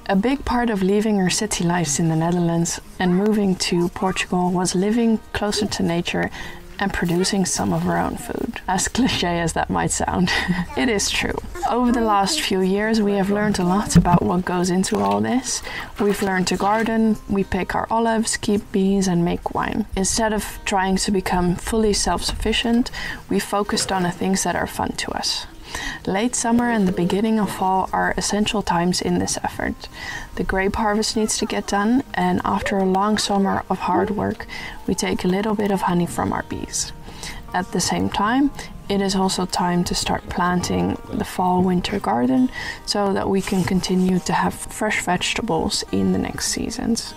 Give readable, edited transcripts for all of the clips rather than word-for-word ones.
A big part of leaving our city lives in the Netherlands and moving to Portugal was living closer to nature and producing some of our own food. As cliché as that might sound, it is true. Over the last few years we have learned a lot about what goes into all this. We've learned to garden, we pick our olives, keep bees and make wine. Instead of trying to become fully self-sufficient, we focused on the things that are fun to us. Late summer and the beginning of fall are essential times in this effort. The grape harvest needs to get done, and after a long summer of hard work, we take a little bit of honey from our bees. At the same time, it is also time to start planting the fall-winter garden so that we can continue to have fresh vegetables in the next seasons.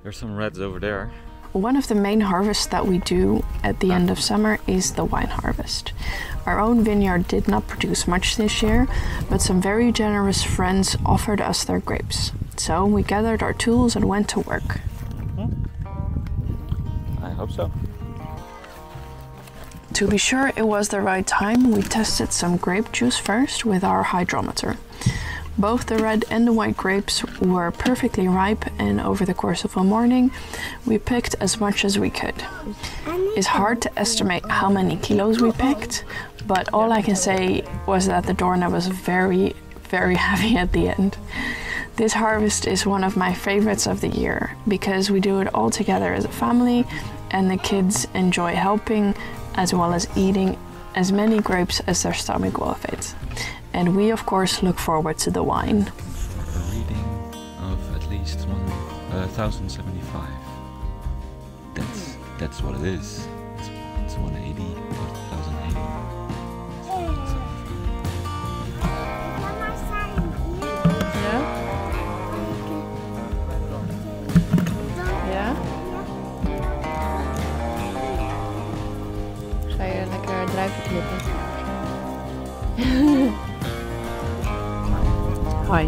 There's some reds over there. One of the main harvests that we do at the end of summer is the wine harvest. Our own vineyard did not produce much this year, but some very generous friends offered us their grapes. So we gathered our tools and went to work. I hope so. To be sure it was the right time, we tested some grape juice first with our hydrometer. Both the red and the white grapes were perfectly ripe, and over the course of a morning we picked as much as we could. It's hard to estimate how many kilos we picked, but all I can say was that the doorknob was very, very heavy at the end. This harvest is one of my favorites of the year because we do it all together as a family, and the kids enjoy helping as well as eating as many grapes as their stomach will fit. And we of course look forward to the wine. For a reading of at least 1,075. That's what it is. It's 180 or 1,080. Ja? Ja? Ga je lekker druiven knippen? Hoi.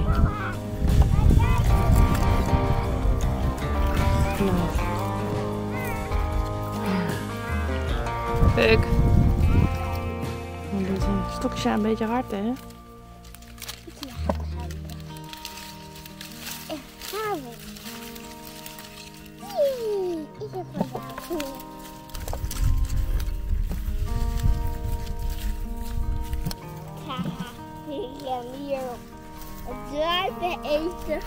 Puk. Dit stokjes zijn een beetje hard, hè? Ik heb vandaag. Ik ga hier druiven eten.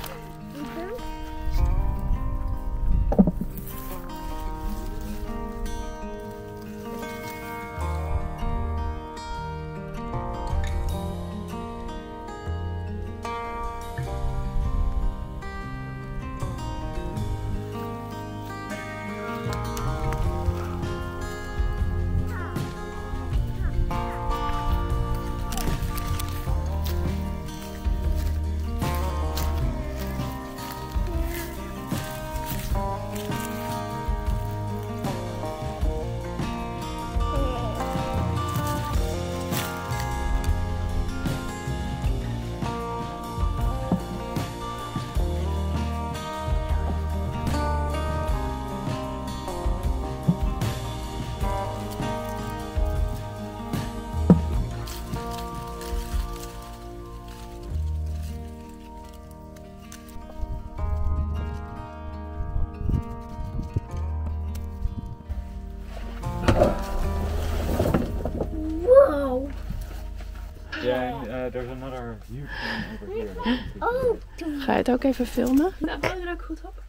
Yeah, there's another huge one over here. Oh. Ga je het ook even filmen? Nou, hou je er ook goed op?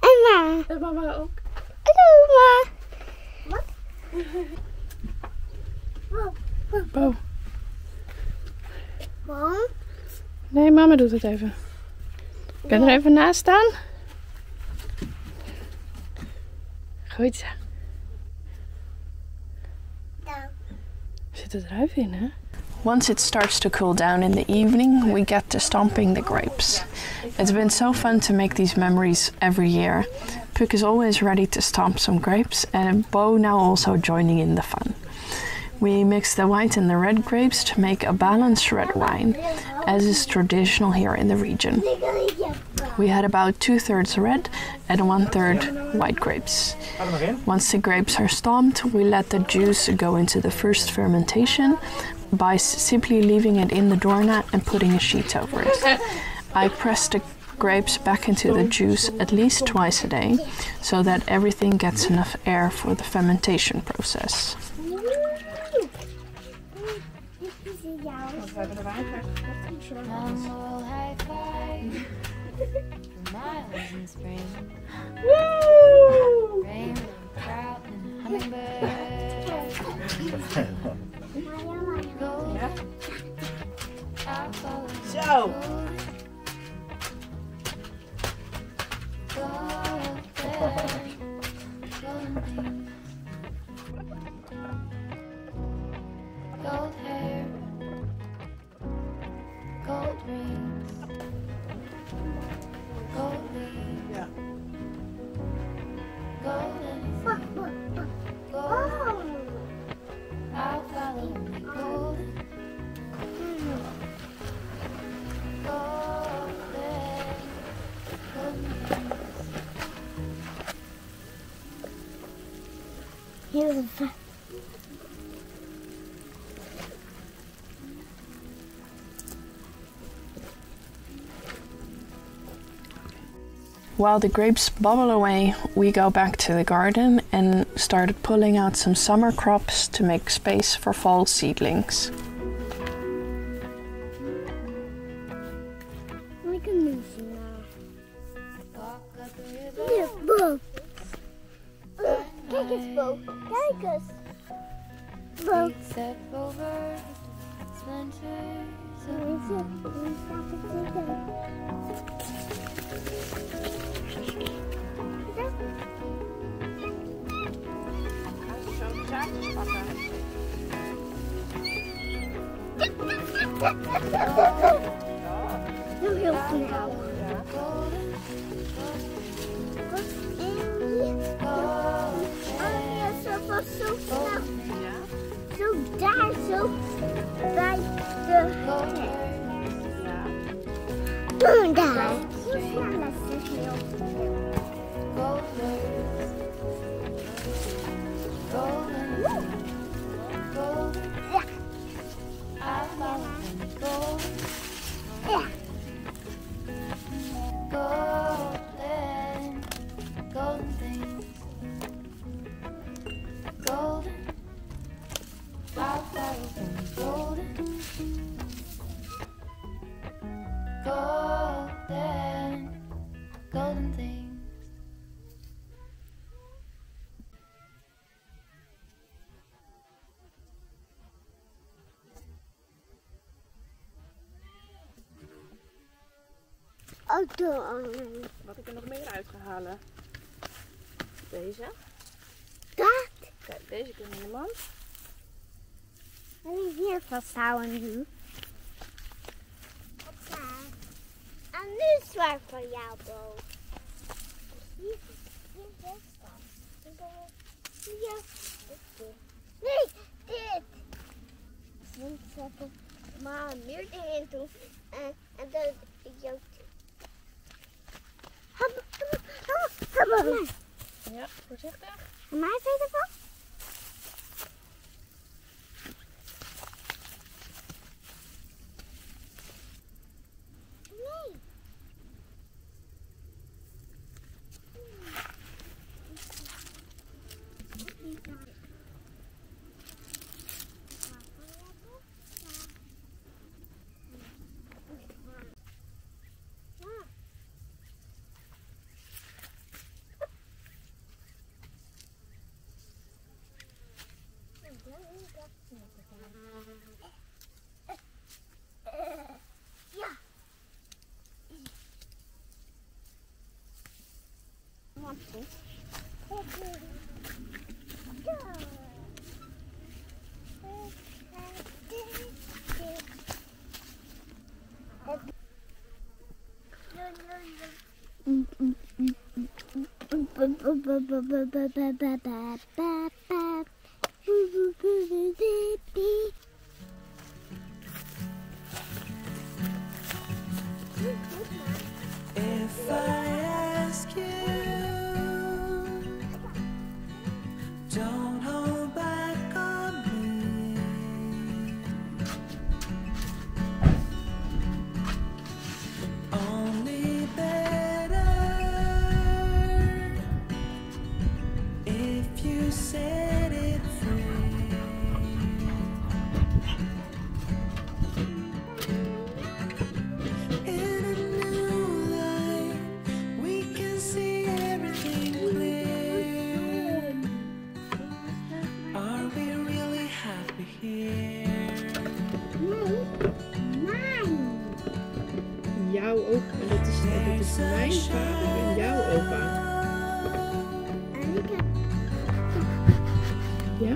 Emma. En mama ook. Hallo, ma. Wat? Bo. Mam? Nee, mama doet het even. Kan je er even naast staan? Goed zo. Ja. Er zit er druif in, hè? Once it starts to cool down in the evening, we get to stomping the grapes. It's been so fun to make these memories every year. Puk is always ready to stomp some grapes, and Bo now also joining in the fun. We mix the white and the red grapes to make a balanced red wine, as is traditional here in the region. We had about 2/3 red and 1/3 white grapes. Once the grapes are stomped, we let the juice go into the first fermentation by simply leaving it in the doormat and putting a sheet over it. I press the grapes back into the juice at least twice a day, so that everything gets enough air for the fermentation process. Zo! Gold hair, gold rings, gold leaves, Ja. gold anything, gold. I'll follow the golden, Here's a fact. While the grapes bubble away, we go back to the garden and started pulling out some summer crops to make space for fall seedlings. Like a moose now. Hier, boom. Kijk eens, Bo. Kijk eens. Bo. step over splinters of Zo de zaadjes pakken. Heel heel snel. Oh ja, ze was zo snel. Zo daar, zo bij de daar. Hoe snel is ze heel golden things. Wat ik er nog meer uit ga halen. Deze. Dat. Kijk, deze kunnen in de mand. En hier vasthouden nu. En nu is zwaar van jou, Bo. Hier is dat. Ja, nee, dit. Niet zetten, maar meer erin doen. En dan jou. Ja, voorzichtig. En mij verder van? Nee. Ja. mijn vader en jouw opa. En ik heb... Ja?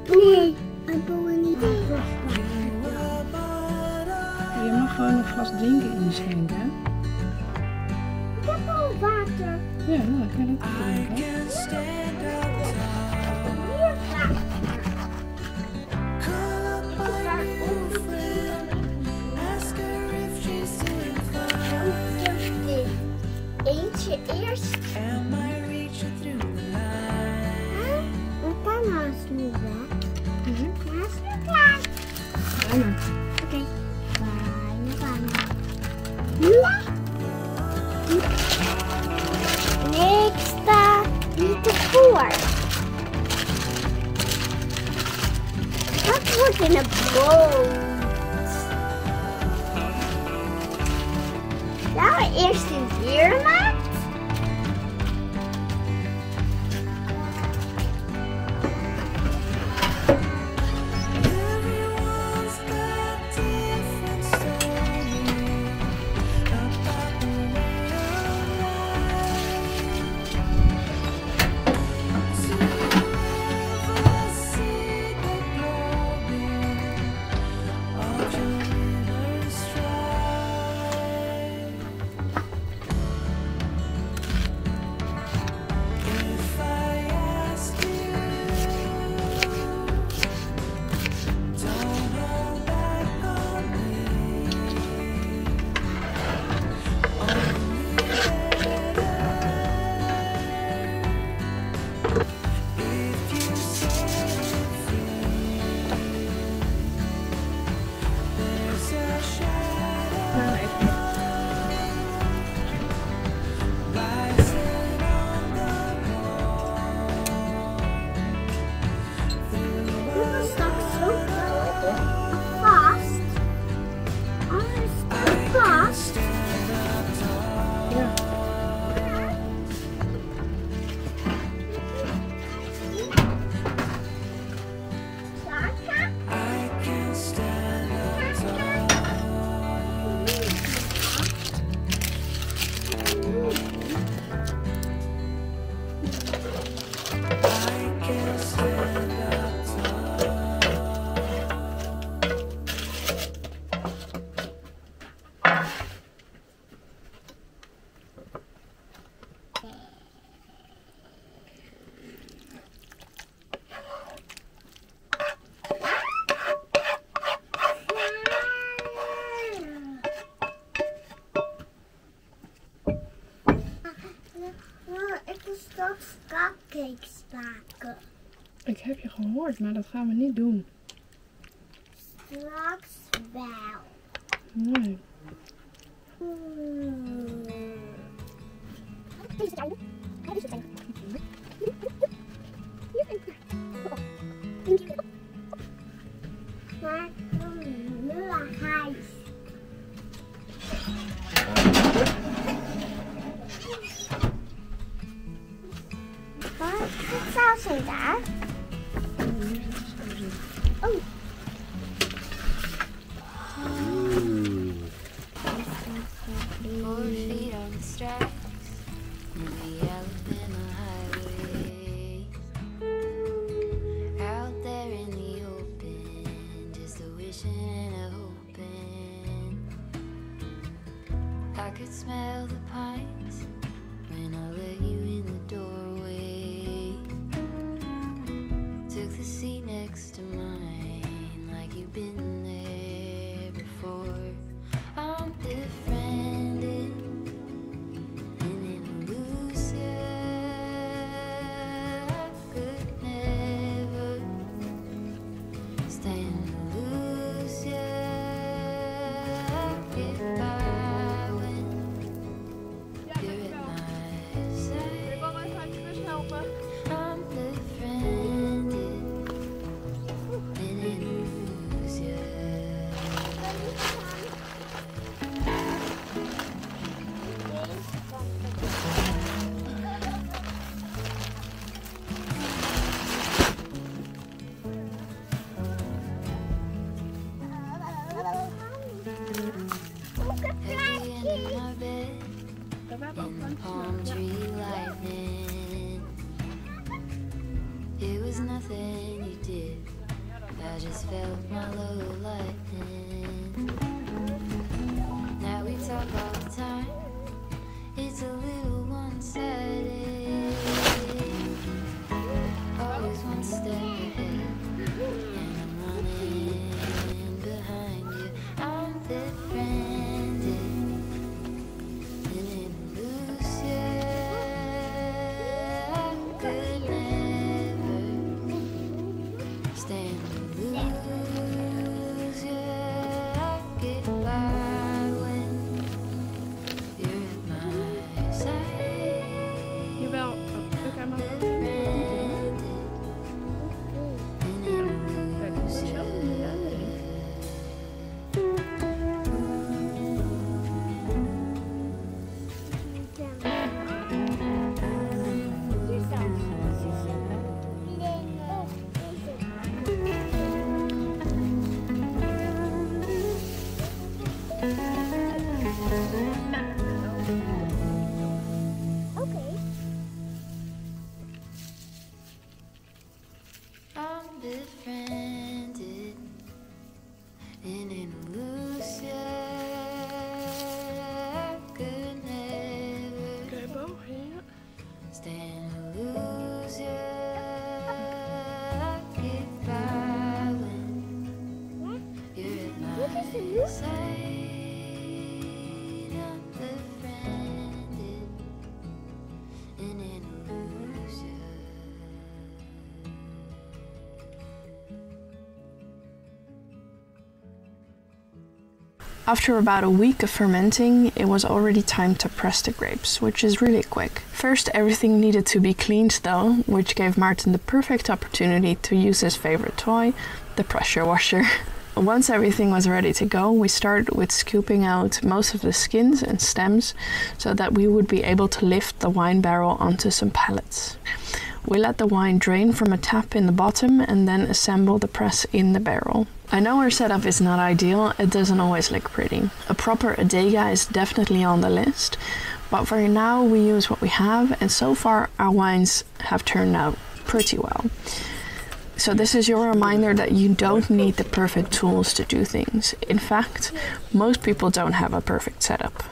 Nee, ik wil niet. Je mag gewoon een glas drinken inschenken. Ik heb al water. Ja, nou, dan kan je dat drinken. Hier water. Eentje eerst. Ik kan haast nu weg. Haast nu klaar. Bijna. Oké. Bijna. Nee, ik sta niet te voor. Wat wordt in een boot? Laten we eerst een dier maken. Cupcakes maken. Ik heb je gehoord, maar dat gaan we niet doen. Straks wel. Nee. Deze zijn. Deze zijn. Maar een huis. Wat saus zit daar? Oh. Feet on the stripes, maybe Alabama highway. Out there in the open, just a wishing and a hoping. I could smell the pines when I let you in the doorway. Took the seat next to mine. nothing you did. I just felt my low lightning. Now we talk all the time. It's a little one-sided. Always one step ahead, and I'm running behind you. I'm befriended, and in Lucia, I could never stand to lose you. I get by when you're at my side. Jawel, ik heb maar I'm befriended, and in Lucia, I could never stand to lose you. I get by when you're at my side. I'm befriended, and in Lucia. After about a week of fermenting, it was already time to press the grapes, which is really quick. First, everything needed to be cleaned though, which gave Maarten the perfect opportunity to use his favorite toy, the pressure washer. Once everything was ready to go, we started with scooping out most of the skins and stems so that we would be able to lift the wine barrel onto some pallets. We let the wine drain from a tap in the bottom and then assemble the press in the barrel. I know our setup is not ideal, it doesn't always look pretty. A proper adega is definitely on the list, but for now we use what we have, and so far our wines have turned out pretty well. So this is your reminder that you don't need the perfect tools to do things. In fact, most people don't have a perfect setup.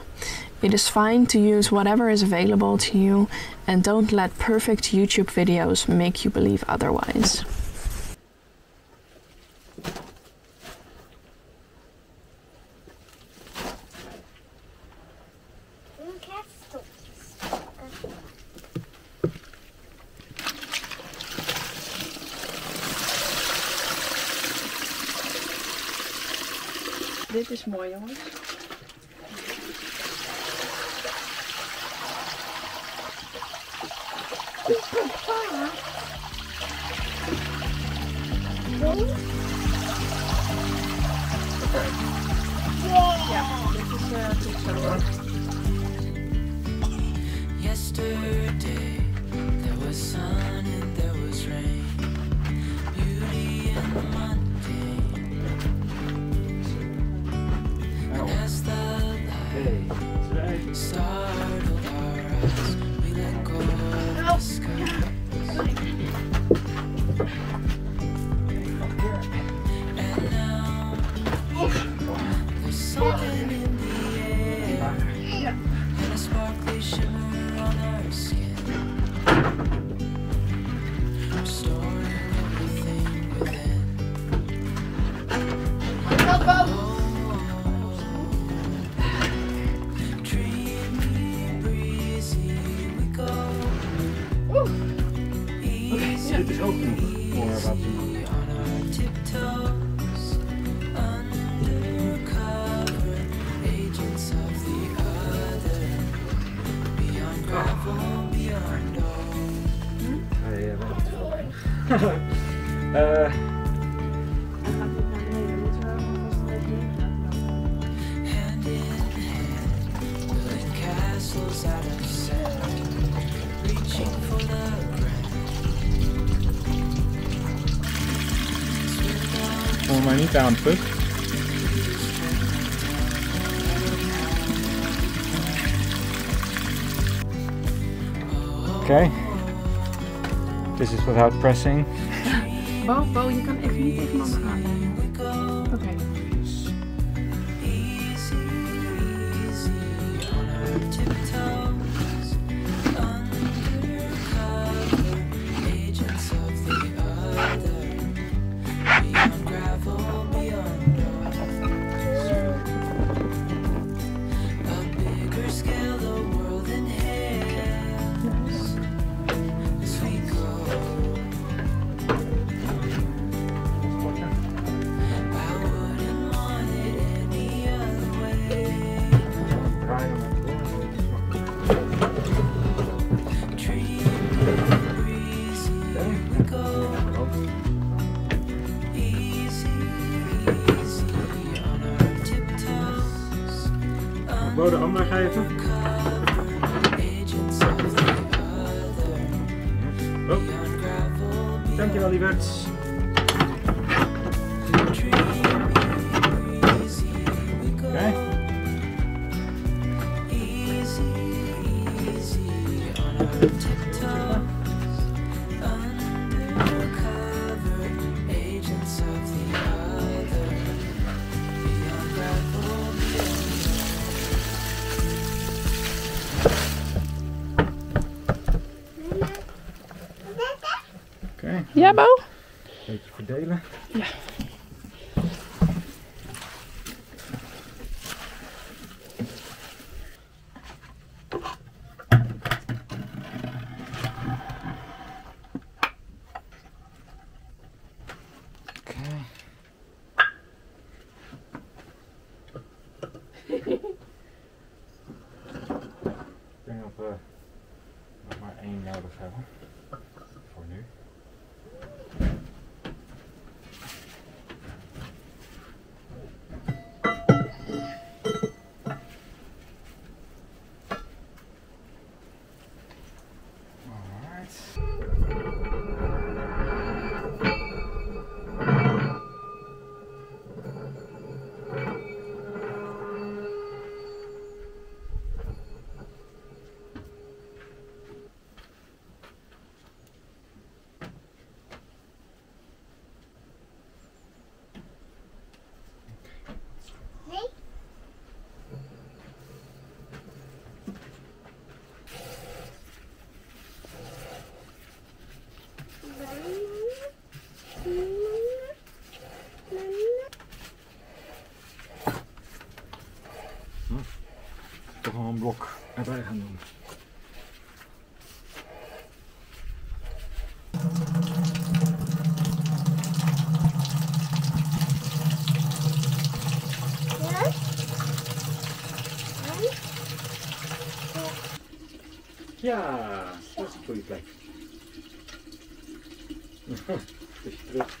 It is fine to use whatever is available to you, and don't let perfect YouTube videos make you believe otherwise. Dit is mooi, jongens. Yesterday there was sun and there was rain, beauty and the mundane. And as the light startled our eyes, we let go of the skies. And now there's something in the air, and a sparkly shimmer on our skin, restoring everything within. Dreamy, breezy, we go. Easy on our tiptoes, undercover agents of the other, beyond gravel, beyond all. Ja, wel. Hand in hand, building castles out of sand, reaching for the grand. Kom maar niet aan, Puk. Okay. This is without pressing. Bo, je kan even niet tegen mama aanleunen. Oké. Bo, de andere geven. Oh. Dankjewel, lieverd. Oké. Ja, Bo? Een beetje verdelen. Ja. Ik denk dat we nog maar één nodig hebben. Voor nu. Toch wel een blok erbij gaan doen. Ja, dat is een goede plek. Dus terug.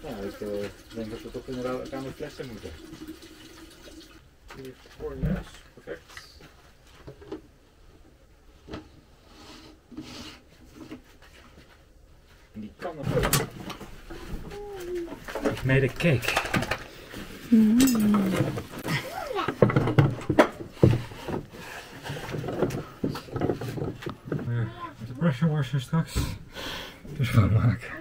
Ja, ik denk dat we toch inderdaad aan de flessen moeten. Hier voor je neus, perfect. En die kan er ook. Ik made a cake. Met de pressure washer straks. Dus van maken.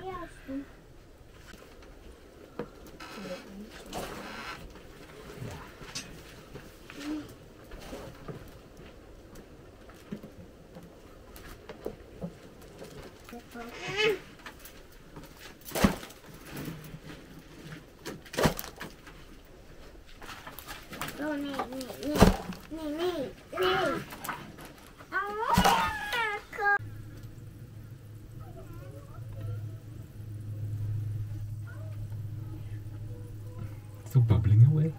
Oh nee. Still bubbling away.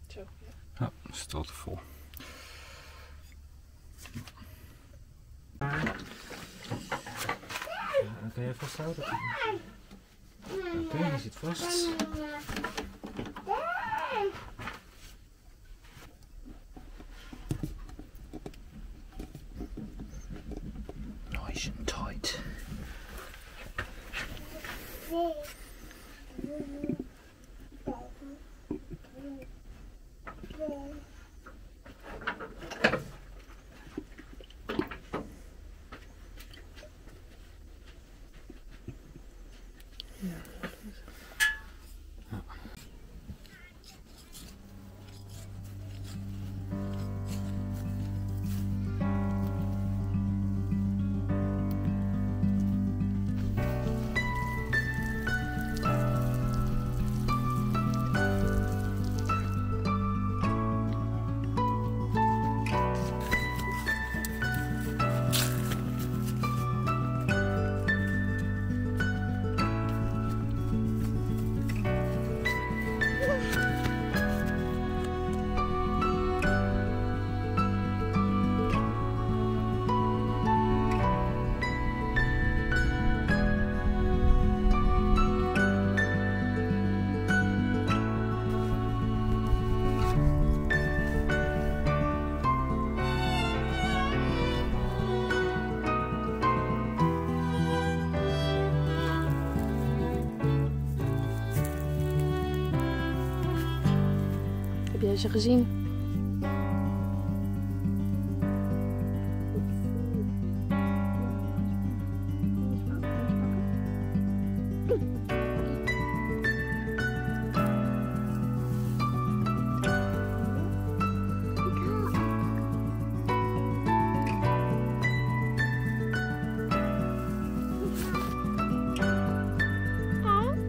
Zo. Ja, dat is wel te vol. Dan kun je vasthouden. Oké, je zit vast. Heb jij ze gezien?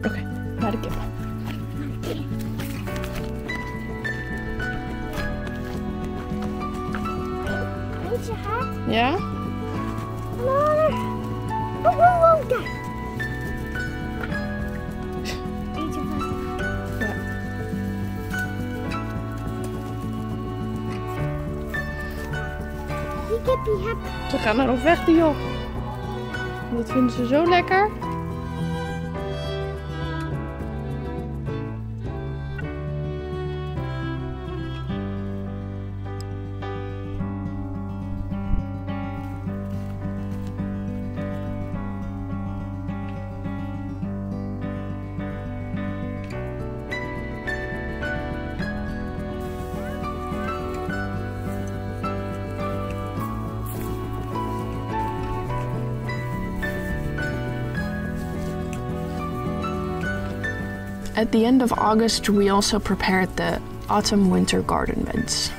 Oké, naar de kip. Ja? Oh, daar. Eentje vast. Ja. Die kippie heb. Ze gaan er op weg, die joh. Dat vinden ze zo lekker. At the end of August, we also prepared the autumn-winter garden beds.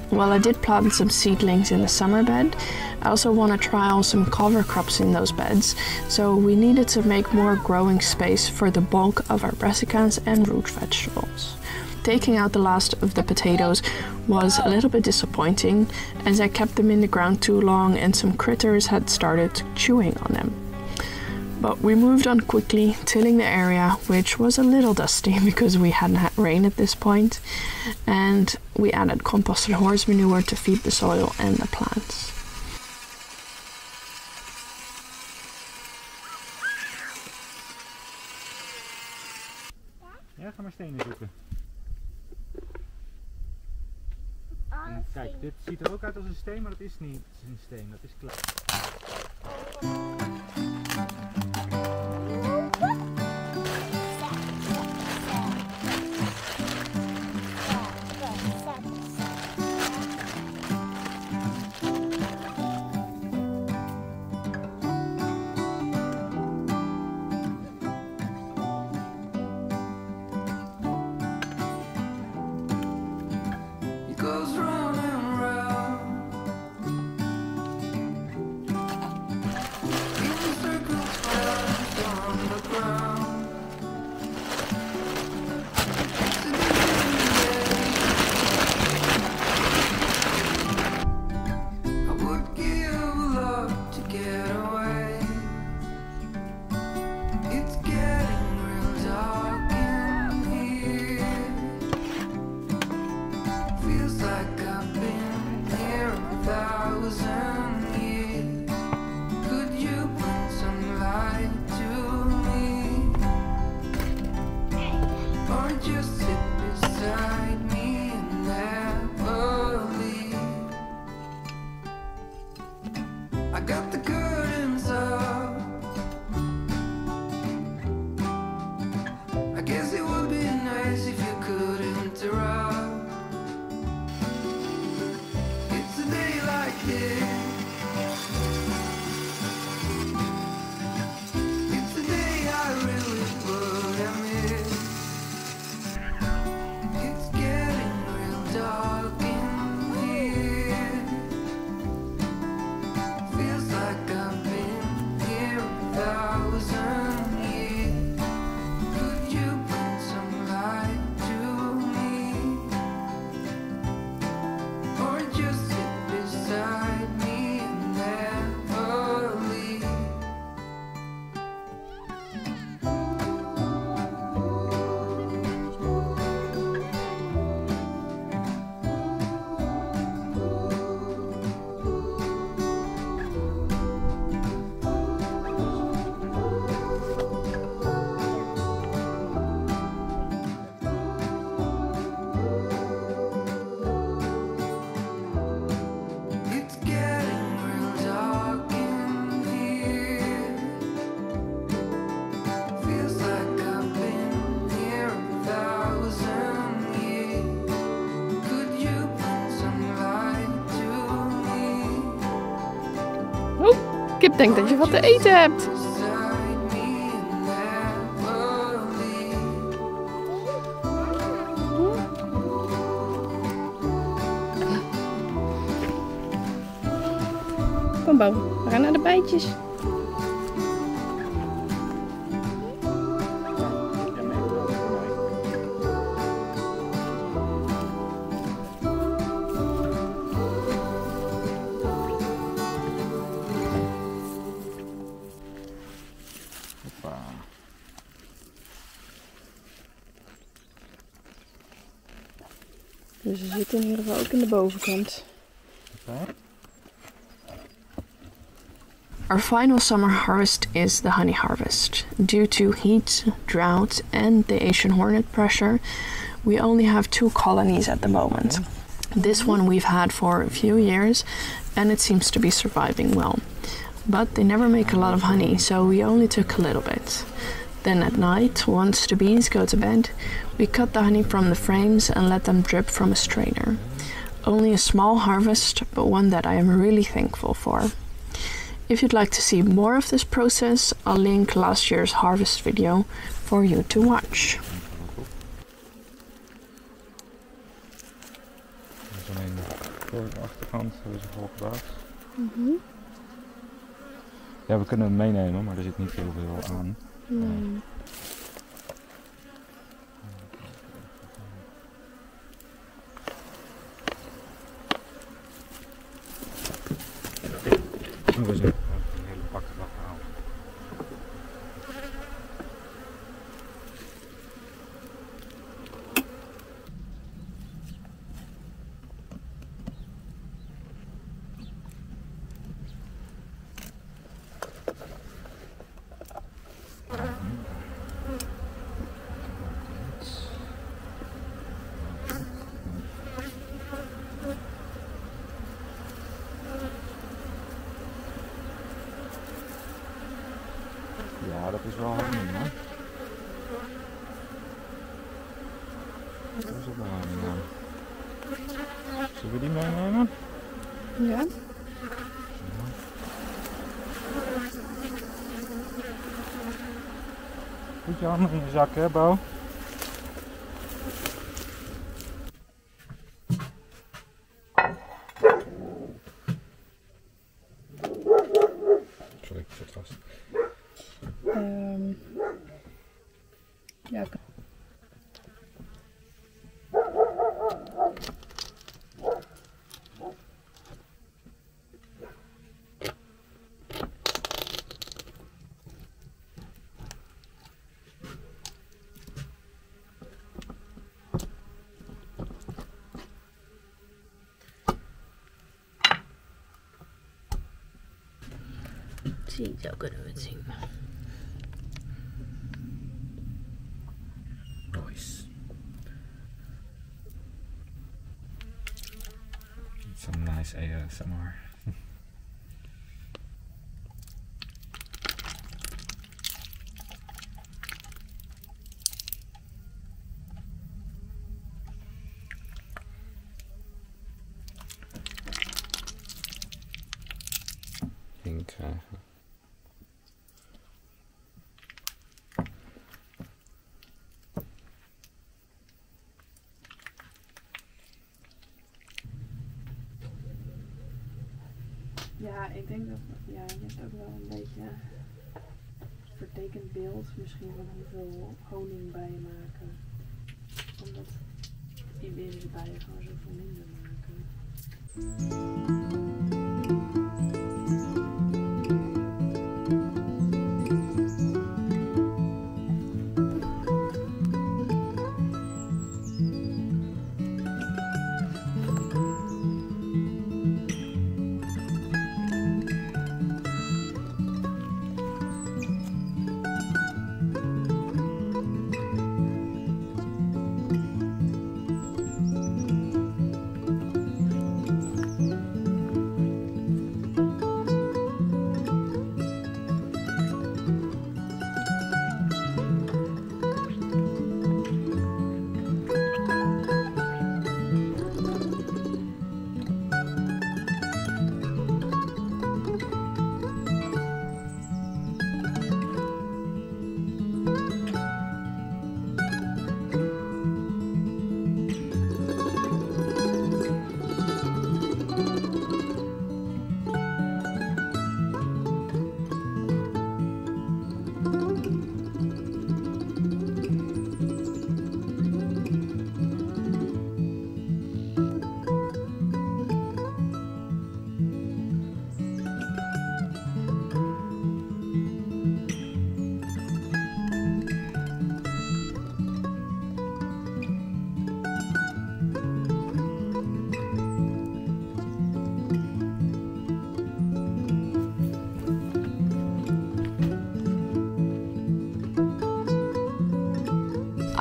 While I did plant some seedlings in the summer bed, I also want to trial some cover crops in those beds, so we needed to make more growing space for the bulk of our brassicas and root vegetables. Taking out the last of the potatoes was a little bit disappointing, as I kept them in the ground too long and some critters had started chewing on them. But we moved on quickly, tilling the area, which was a little dusty because we hadn't had rain at this point, and we added composted horse manure to feed the soil and the plants. Ja, ga maar stenen zoeken. En kijk, dit ziet er ook uit als een steen, maar dat is niet een steen, dat is klei. Oh, Kip denkt dat je wat te eten hebt. Kom Bo, we gaan naar de bijtjes. Dus ze zitten in ieder geval ook in de bovenkant. Our final summer harvest is the honey harvest. Due to heat, drought and the Asian hornet pressure, we only have 2 colonies at the moment. This one we've had for a few years and it seems to be surviving well. But they never make a lot of honey, so we only took a little bit. Then at night, once the bees go to bed, we cut the honey from the frames and let them drip from a strainer. Only a small harvest, but one that I am really thankful for. If you'd like to see more of this process, I'll link last year's harvest video for you to watch. Alleen voor de achterkant hebben ze vol gebouwd. Ja, we kunnen hem meenemen, maar er zit niet heel veel aan. Nee. We zijn een hele pak weggehaald. Ja, dat is wel handig, hè? Dat is ook wel handig, ja. Zullen we die meenemen? Ja. Goed je handen in je zak, hè, Bo? Sorry, ik zit vast. Ja. Zie, zo kunnen we het zien. Nice. Some nice ASMR. Krijgen. Ja, ik denk dat je hebt ook wel een beetje vertekend beeld misschien van hoeveel honing bijen maken. Omdat die bijen gewoon zoveel minder maken.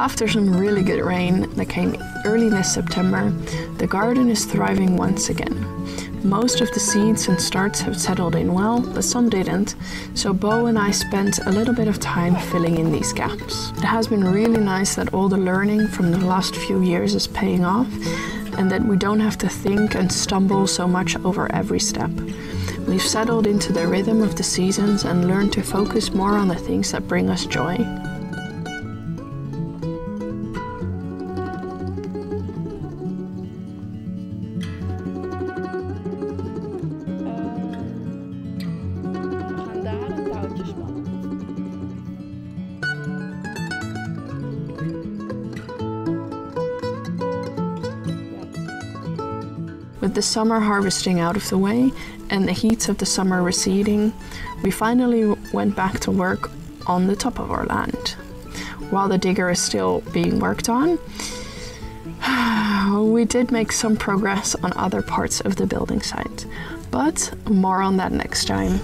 After some really good rain that came early this September, the garden is thriving once again. Most of the seeds and starts have settled in well, but some didn't, so Bo and I spent a little bit of time filling in these gaps. It has been really nice that all the learning from the last few years is paying off, and that we don't have to think and stumble so much over every step. We've settled into the rhythm of the seasons and learned to focus more on the things that bring us joy. With the summer harvesting out of the way and the heat of the summer receding, we finally went back to work on the top of our land. While the digger is still being worked on, we did make some progress on other parts of the building site, but more on that next time.